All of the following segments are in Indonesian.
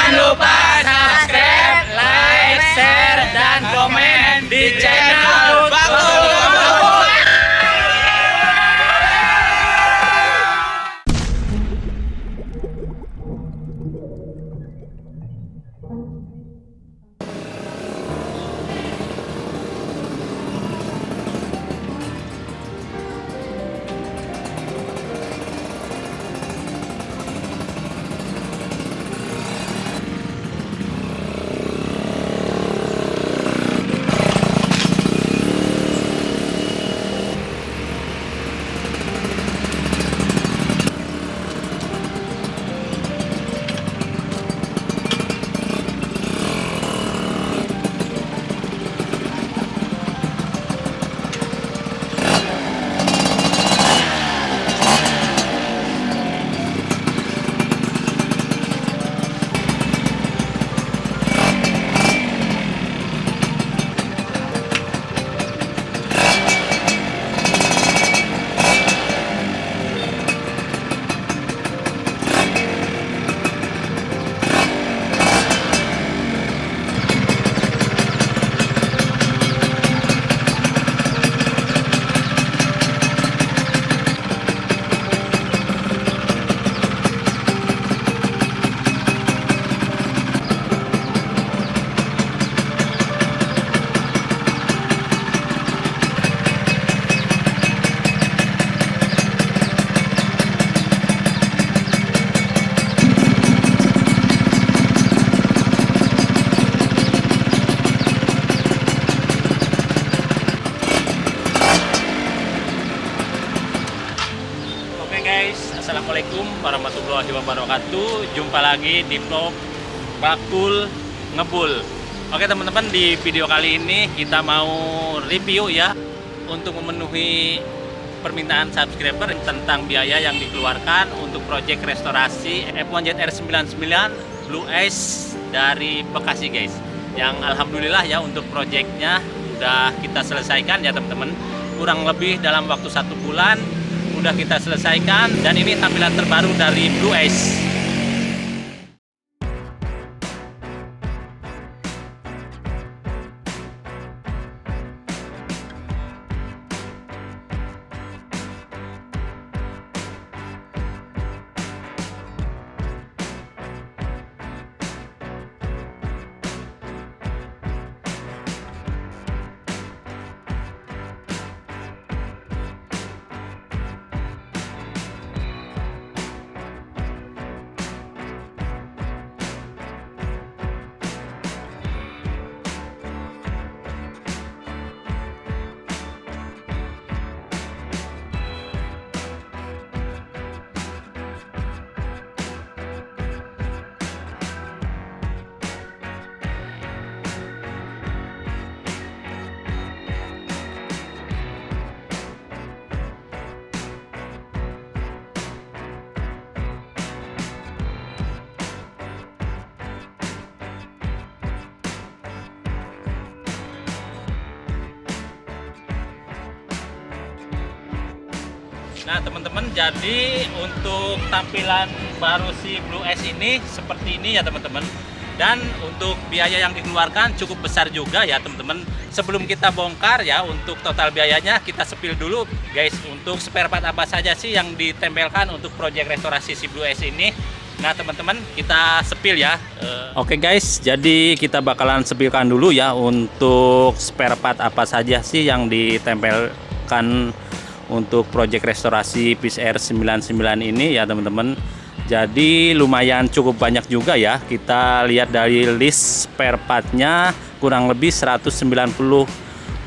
Jangan lupa subscribe, like, share, dan komen di channel Bakul Ngebul. Guys, assalamualaikum warahmatullahi wabarakatuh. Jumpa lagi di vlog Bakul Ngebul. Oke teman-teman, di video kali ini kita mau review ya, untuk memenuhi permintaan subscriber tentang biaya yang dikeluarkan untuk proyek restorasi F1 ZR99 Blue Ace dari Bekasi guys. Yang alhamdulillah ya, untuk proyeknya udah kita selesaikan ya teman-teman. Kurang lebih dalam waktu 1 bulan udah kita selesaikan, dan ini tampilan terbaru dari Blue Ace. Nah teman-teman, jadi untuk tampilan baru si Blue Ace ini seperti ini ya teman-teman. Dan untuk biaya yang dikeluarkan cukup besar juga ya teman-teman. Sebelum kita bongkar ya, untuk total biayanya kita sepil dulu guys, untuk spare part apa saja sih yang ditempelkan untuk proyek restorasi si Blue Ace ini. Nah teman-teman, kita sepil ya. Oke guys, jadi kita bakalan sepilkan dulu ya untuk spare part apa saja sih yang ditempelkan untuk proyek restorasi Peace Air 99 ini ya teman-teman. Jadi lumayan cukup banyak juga ya. Kita lihat dari list spare partnya kurang lebih 190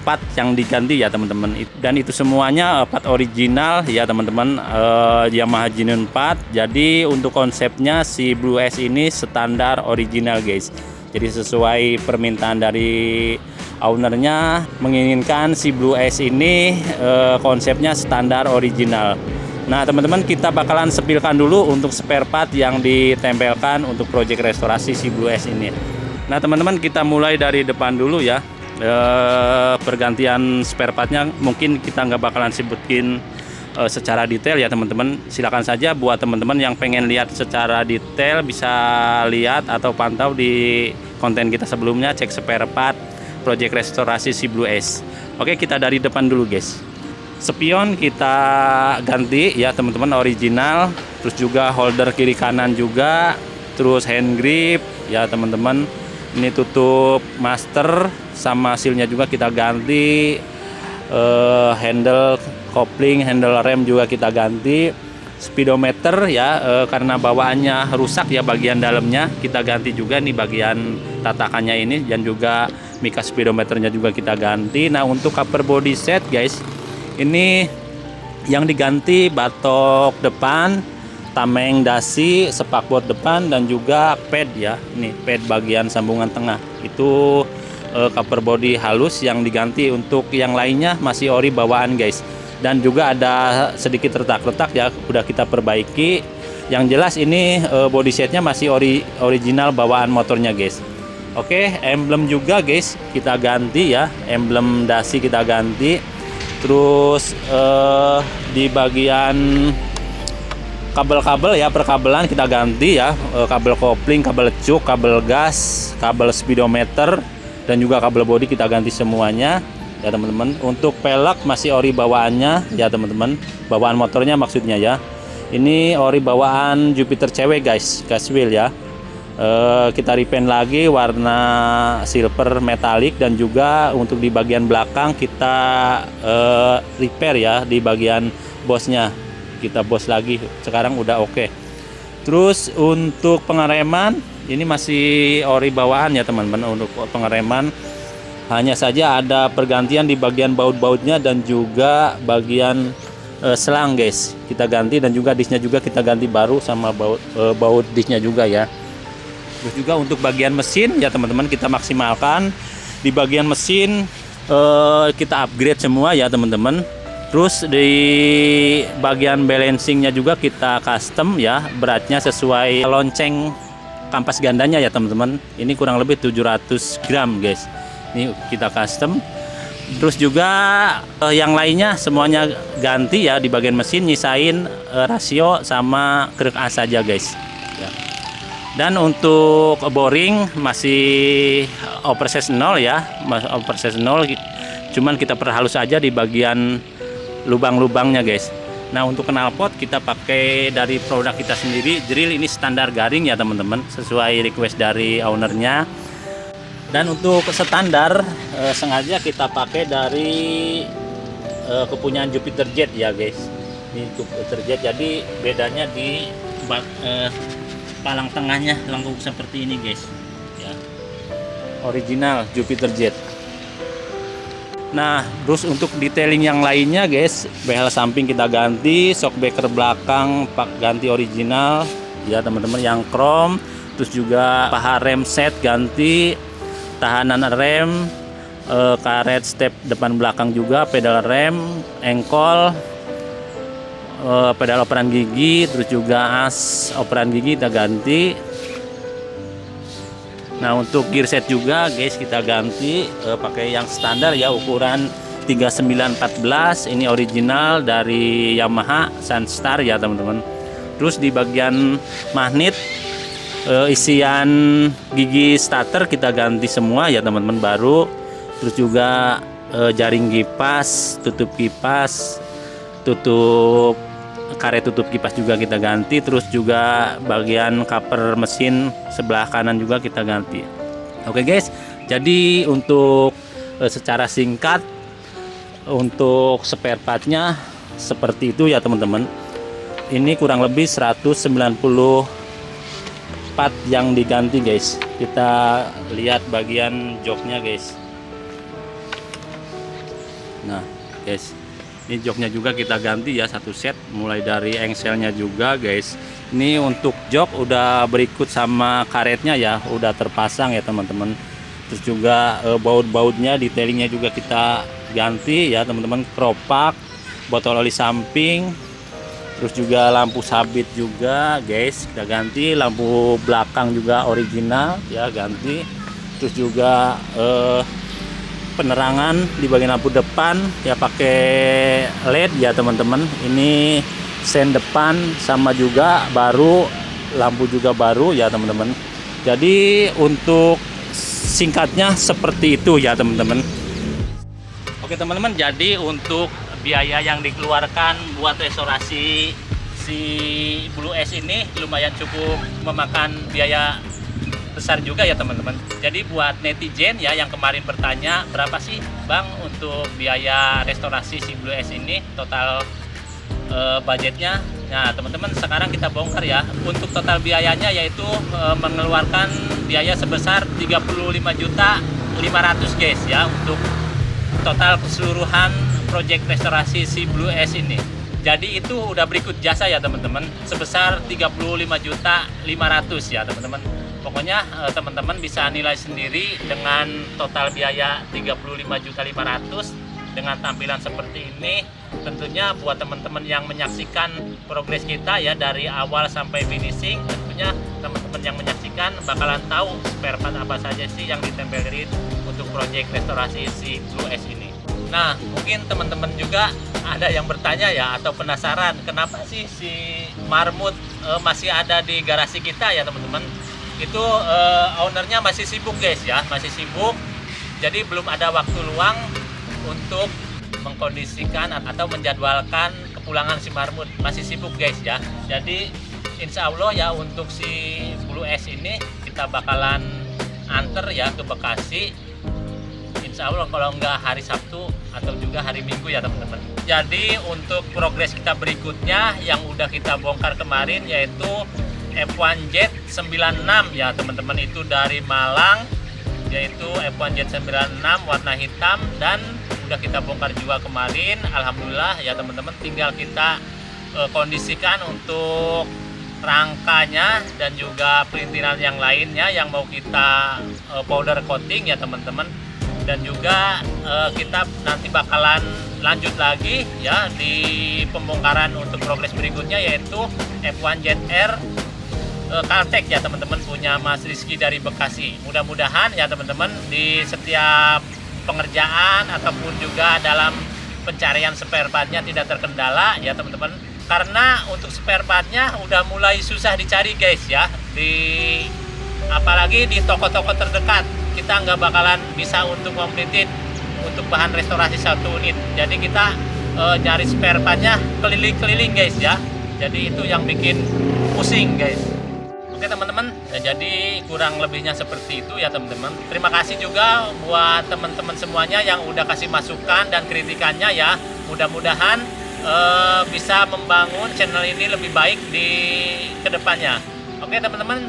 part yang diganti ya teman-teman. Dan itu semuanya part original ya teman-teman, Yamaha Genuine part. Jadi untuk konsepnya si Blue Ace ini standar original guys. Jadi sesuai permintaan dari ownernya, menginginkan si Blue Ace ini konsepnya standar original. Nah teman-teman, kita bakalan sepilkan dulu untuk spare part yang ditempelkan untuk proyek restorasi si Blue Ace ini. Nah teman-teman, kita mulai dari depan dulu ya. Pergantian spare partnya mungkin kita nggak bakalan sebutin secara detail ya teman-teman. Silakan saja buat teman-teman yang pengen lihat secara detail bisa lihat atau pantau di konten kita sebelumnya, cek spare part project restorasi si Blue S. Oke, kita dari depan dulu guys. Spion kita ganti ya teman-teman, original. Terus juga holder kiri kanan juga, terus hand grip ya teman-teman. Ini tutup master sama sealnya juga kita ganti. Handle kopling, handle rem juga kita ganti. Speedometer ya karena bawaannya rusak ya bagian dalamnya, kita ganti juga nih bagian tatakannya ini, dan juga mika speedometernya juga kita ganti. Nah, untuk cover body set guys, ini yang diganti batok depan, tameng dasi, spakbor depan, dan juga pad ya. Ini pad bagian sambungan tengah. Itu cover body halus yang diganti. Untuk yang lainnya masih ori bawaan guys. Dan juga ada sedikit retak-retak ya, udah kita perbaiki. Yang jelas ini body setnya masih original bawaan motornya guys. Oke, emblem juga guys kita ganti ya. Emblem dasi kita ganti. Terus di bagian kabel-kabel ya, perkabelan kita ganti ya, kabel kopling, kabel cuk, kabel gas, kabel speedometer, dan juga kabel bodi kita ganti semuanya ya teman-teman. Untuk pelek masih ori bawaannya ya teman-teman, bawaan motornya maksudnya ya. Ini ori bawaan Jupiter cewek guys, gas wheel ya. Kita repaint lagi warna silver metalik, dan juga untuk di bagian belakang kita repair ya, di bagian bosnya kita bos lagi, sekarang udah oke. Terus untuk pengereman ini masih ori bawaan ya teman-teman. Untuk pengereman hanya saja ada pergantian di bagian baut-bautnya dan juga bagian selang guys kita ganti, dan juga disnya juga kita ganti baru sama baut disnya juga ya. Terus juga untuk bagian mesin ya teman-teman kita maksimalkan. Di bagian mesin kita upgrade semua ya teman-teman. Terus di bagian balancingnya juga kita custom ya, beratnya sesuai lonceng kampas gandanya ya teman-teman. Ini kurang lebih 700 gram guys. Ini kita custom. Terus juga yang lainnya semuanya ganti ya di bagian mesin, nyisain rasio sama krek as saja guys ya. Dan untuk boring masih operasi 0 ya, operasi 0, cuman kita perhalus aja di bagian lubang-lubangnya guys. Nah, untuk knalpot kita pakai dari produk kita sendiri, drill ini standar garing ya teman-teman, sesuai request dari ownernya. Dan untuk standar sengaja kita pakai dari kepunyaan Jupiter Jet ya guys. Ini Jupiter Jet, jadi bedanya di palang tengahnya lengkung seperti ini guys ya, original Jupiter Jet. Nah, terus untuk detailing yang lainnya guys, behel samping kita ganti, shockbreaker belakang ganti original ya teman-teman yang chrome. Terus juga paha rem set ganti, tahanan rem, karet step depan belakang juga, pedal rem, engkol, pedal operan gigi, terus juga as operan gigi kita ganti. Nah, untuk gear set juga guys kita ganti pakai yang standar ya, ukuran 3914. Ini original dari Yamaha Sunstar ya teman-teman. Terus di bagian magnet isian gigi starter kita ganti semua ya teman-teman, baru. Terus juga jaring kipas, tutup kipas, tutup karet tutup kipas juga kita ganti. Terus juga bagian cover mesin sebelah kanan juga kita ganti. Oke guys, jadi untuk secara singkat untuk spare partnya seperti itu ya teman-teman. Ini kurang lebih 190 part yang diganti guys. Kita lihat bagian joknya guys. Nah guys, ini joknya juga kita ganti ya, satu set, mulai dari engselnya juga guys. Ini untuk jok udah berikut sama karetnya ya, udah terpasang ya teman-teman. Terus juga baut-bautnya, detailingnya juga kita ganti ya teman-teman. Keropak, botol oli samping, terus juga lampu sabit juga guys kita ganti. Lampu belakang juga original ya ganti. Terus juga penerangan di bagian lampu depan ya pakai LED ya teman-teman. Ini sen depan sama juga baru, lampu juga baru ya teman-teman. Jadi untuk singkatnya seperti itu ya teman-teman. Oke teman-teman, jadi untuk biaya yang dikeluarkan buat restorasi si Blue S ini lumayan cukup memakan biaya besar juga ya teman-teman. Jadi buat netizen ya yang kemarin bertanya berapa sih Bang untuk biaya restorasi si Blue S ini total budgetnya. Nah teman-teman, sekarang kita bongkar ya. Untuk total biayanya yaitu mengeluarkan biaya sebesar 35.500.000 guys ya untuk total keseluruhan proyek restorasi si Blue S ini. Jadi itu udah berikut jasa ya teman-teman, sebesar 35.500.000 ya teman-teman. Pokoknya teman-teman bisa nilai sendiri dengan total biaya 35.500.000 dengan tampilan seperti ini. Tentunya buat teman-teman yang menyaksikan progres kita ya dari awal sampai finishing, tentunya teman-teman yang menyaksikan bakalan tahu spare part apa saja sih yang ditempelin untuk proyek restorasi si Blue S ini. Nah, mungkin teman-teman juga ada yang bertanya ya atau penasaran kenapa sih si Marmut masih ada di garasi kita ya teman-teman. Itu ownernya masih sibuk guys ya, masih sibuk. Jadi belum ada waktu luang untuk mengkondisikan atau menjadwalkan kepulangan si Marmut, masih sibuk guys ya. Jadi insya Allah ya untuk si Blue S ini kita bakalan anter ya ke Bekasi, insya Allah kalau nggak hari Sabtu atau juga hari Minggu ya teman-teman. Jadi untuk progres kita berikutnya yang udah kita bongkar kemarin yaitu F1Z 96 ya teman-teman, itu dari Malang, yaitu F1Z 96 warna hitam dan udah kita bongkar juga kemarin. Alhamdulillah ya teman-teman, tinggal kita kondisikan untuk rangkanya dan juga pelintiran yang lainnya yang mau kita powder coating ya teman-teman. Dan juga kita nanti bakalan lanjut lagi ya di pembongkaran untuk progres berikutnya yaitu F1ZR Caltech ya teman-teman, punya Mas Rizky dari Bekasi. Mudah-mudahan ya teman-teman di setiap pengerjaan ataupun juga dalam pencarian spare partnya tidak terkendala ya teman-teman, karena untuk spare partnya udah mulai susah dicari guys ya, apalagi di toko-toko terdekat kita nggak bakalan bisa untuk kompletin untuk bahan restorasi satu unit. Jadi kita nyari spare partnya keliling-keliling guys ya, jadi itu yang bikin pusing guys. Oke teman-teman, jadi kurang lebihnya seperti itu ya teman-teman. Terima kasih juga buat teman-teman semuanya yang udah kasih masukan dan kritikannya ya. Mudah-mudahan bisa membangun channel ini lebih baik di kedepannya. Oke teman-teman,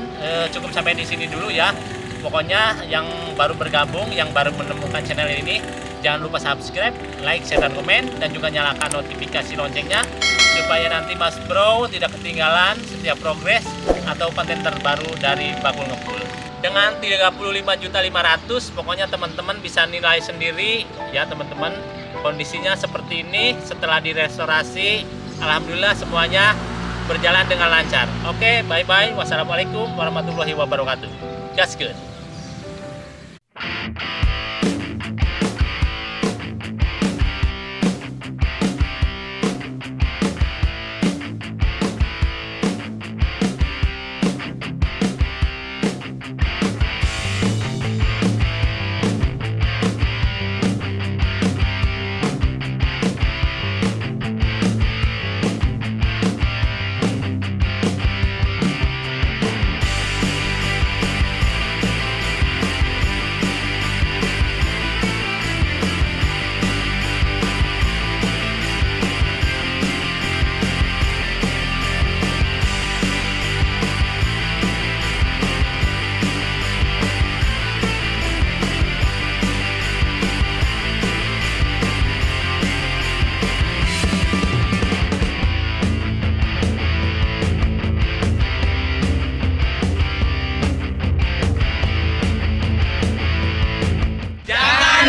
cukup sampai di sini dulu ya. Pokoknya yang baru bergabung, yang baru menemukan channel ini, jangan lupa subscribe, like, share, dan komen, dan juga nyalakan notifikasi loncengnya supaya nanti Mas Bro tidak ketinggalan setiap progres atau konten terbaru dari Bakul Ngepul. Dengan 35.500.000 pokoknya teman-teman bisa nilai sendiri ya teman-teman, kondisinya seperti ini setelah direstorasi. Alhamdulillah semuanya berjalan dengan lancar. Oke, bye-bye. Wassalamualaikum warahmatullahi wabarakatuh. Just good.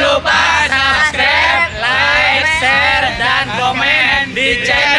lupa subscribe, like, share, dan komen di channel